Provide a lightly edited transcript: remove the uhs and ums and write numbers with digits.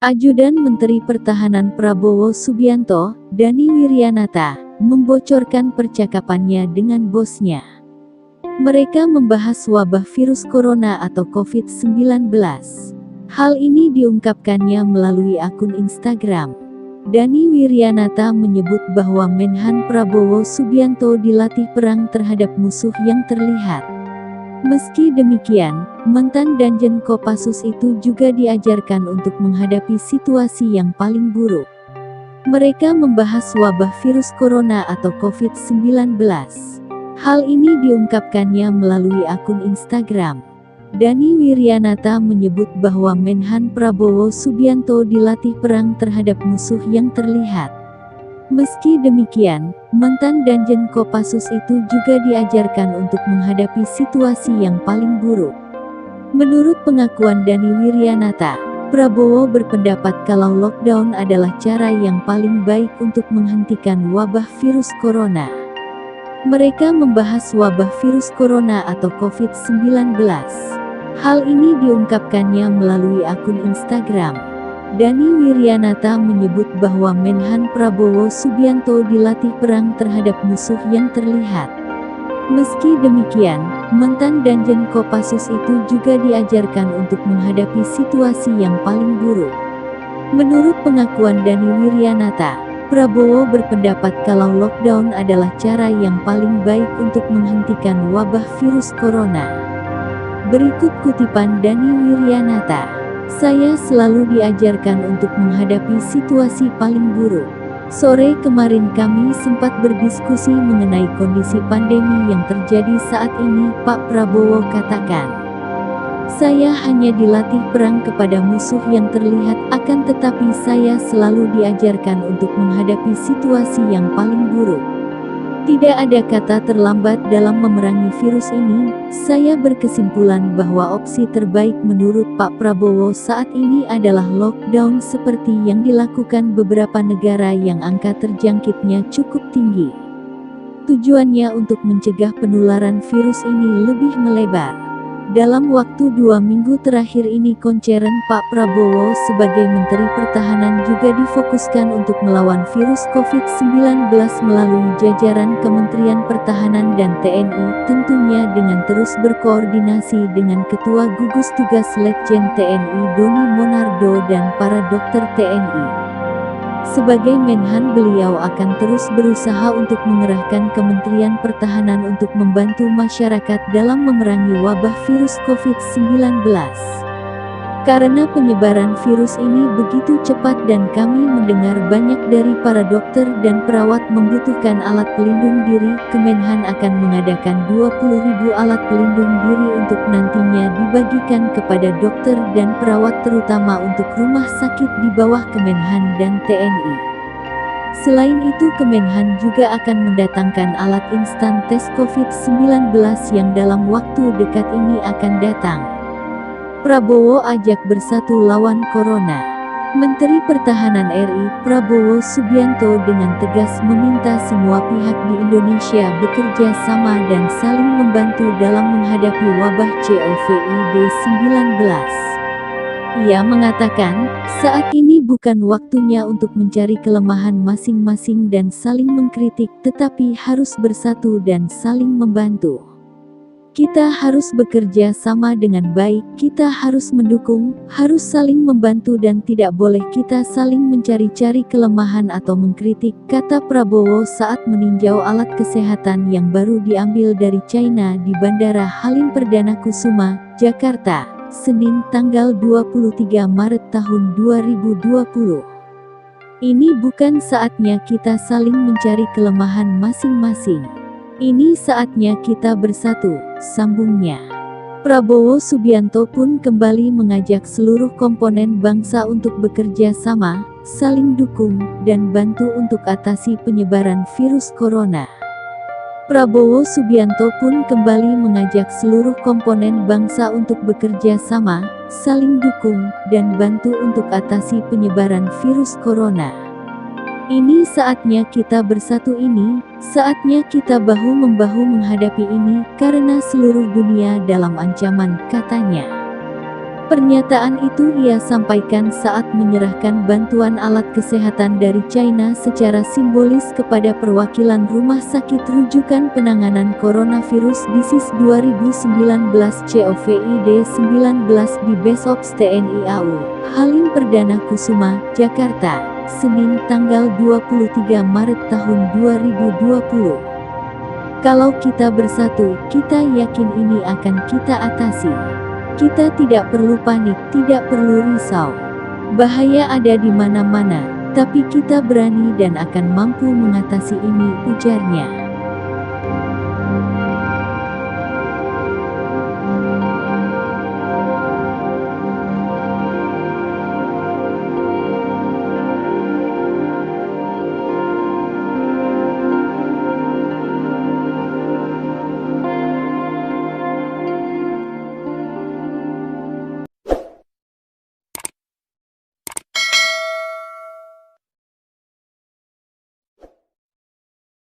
Ajudan Menteri Pertahanan Prabowo Subianto, Dani Wiryanata, membocorkan percakapannya dengan bosnya. Mereka membahas wabah virus corona atau COVID-19. Hal ini diungkapkannya melalui akun Instagram. Dani Wiryanata menyebut bahwa Menhan Prabowo Subianto dilatih perang terhadap musuh yang terlihat. Meski demikian, mantan Danjen Kopassus itu juga diajarkan untuk menghadapi situasi yang paling buruk. Mereka membahas wabah virus corona atau COVID-19. Hal ini diungkapkannya melalui akun Instagram. Dani Wiryanata menyebut bahwa Menhan Prabowo Subianto dilatih perang terhadap musuh yang terlihat. Meski demikian, mantan Danjen Kopassus itu juga diajarkan untuk menghadapi situasi yang paling buruk. Menurut pengakuan Dani Wiryanata, Prabowo berpendapat kalau lockdown adalah cara yang paling baik untuk menghentikan wabah virus corona. Mereka membahas wabah virus corona atau COVID-19. Hal ini diungkapkannya melalui akun Instagram. Dani Wiryanata menyebut bahwa Menhan Prabowo Subianto dilatih perang terhadap musuh yang terlihat. Meski demikian, mantan Danjen Kopassus itu juga diajarkan untuk menghadapi situasi yang paling buruk. Menurut pengakuan Dani Wiryanata, Prabowo berpendapat kalau lockdown adalah cara yang paling baik untuk menghentikan wabah virus corona. Berikut kutipan Dani Wiryanata. Saya selalu diajarkan untuk menghadapi situasi paling buruk. Sore kemarin kami sempat berdiskusi mengenai kondisi pandemi yang terjadi saat ini, Pak Prabowo katakan. Saya hanya dilatih perang kepada musuh yang terlihat, akan tetapi saya selalu diajarkan untuk menghadapi situasi yang paling buruk. Tidak ada kata terlambat dalam memerangi virus ini. Saya berkesimpulan bahwa opsi terbaik menurut Pak Prabowo saat ini adalah lockdown seperti yang dilakukan beberapa negara yang angka terjangkitnya cukup tinggi. Tujuannya untuk mencegah penularan virus ini lebih melebar. Dalam waktu 2 minggu terakhir ini concern Pak Prabowo sebagai Menteri Pertahanan juga difokuskan untuk melawan virus COVID-19 melalui jajaran Kementerian Pertahanan dan TNI, tentunya dengan terus berkoordinasi dengan Ketua Gugus Tugas Letjen TNI Doni Monardo dan para dokter TNI. Sebagai Menhan, beliau akan terus berusaha untuk mengerahkan Kementerian Pertahanan untuk membantu masyarakat dalam memerangi wabah virus COVID-19. Karena penyebaran virus ini begitu cepat dan kami mendengar banyak dari para dokter dan perawat membutuhkan alat pelindung diri, Kemenhan akan mengadakan 20.000 alat pelindung diri untuk nantinya dibagikan kepada dokter dan perawat terutama untuk rumah sakit di bawah Kemenhan dan TNI. Selain itu Kemenhan juga akan mendatangkan alat instan tes COVID-19 yang dalam waktu dekat ini akan datang. Prabowo ajak bersatu lawan corona. Menteri Pertahanan RI, Prabowo Subianto dengan tegas meminta semua pihak di Indonesia bekerja sama dan saling membantu dalam menghadapi wabah COVID-19. Ia mengatakan, saat ini bukan waktunya untuk mencari kelemahan masing-masing dan saling mengkritik, tetapi harus bersatu dan saling membantu. Kita harus bekerja sama dengan baik, kita harus mendukung, harus saling membantu dan tidak boleh kita saling mencari-cari kelemahan atau mengkritik, kata Prabowo saat meninjau alat kesehatan yang baru diambil dari China di Bandara Halim Perdana Kusuma, Jakarta, Senin tanggal 23 Maret tahun 2020. Ini bukan saatnya kita saling mencari kelemahan masing-masing. Ini saatnya kita bersatu, sambungnya. Prabowo Subianto pun kembali mengajak seluruh komponen bangsa untuk bekerja sama, saling dukung, dan bantu untuk atasi penyebaran virus corona. Prabowo Subianto pun kembali mengajak seluruh komponen bangsa untuk bekerja sama, saling dukung, dan bantu untuk atasi penyebaran virus corona. Ini saatnya kita bersatu, ini saatnya kita bahu-membahu menghadapi ini, karena seluruh dunia dalam ancaman, katanya. Pernyataan itu ia sampaikan saat menyerahkan bantuan alat kesehatan dari China secara simbolis kepada perwakilan Rumah Sakit Rujukan Penanganan Coronavirus Disease 2019 COVID-19 di Besops TNI AU, Halim Perdana Kusuma, Jakarta, Senin tanggal 23 Maret tahun 2020. Kalau kita bersatu, kita yakin ini akan kita atasi. Kita tidak perlu panik, tidak perlu risau. Bahaya ada di mana-mana, tapi kita berani dan akan mampu mengatasi ini, ujarnya.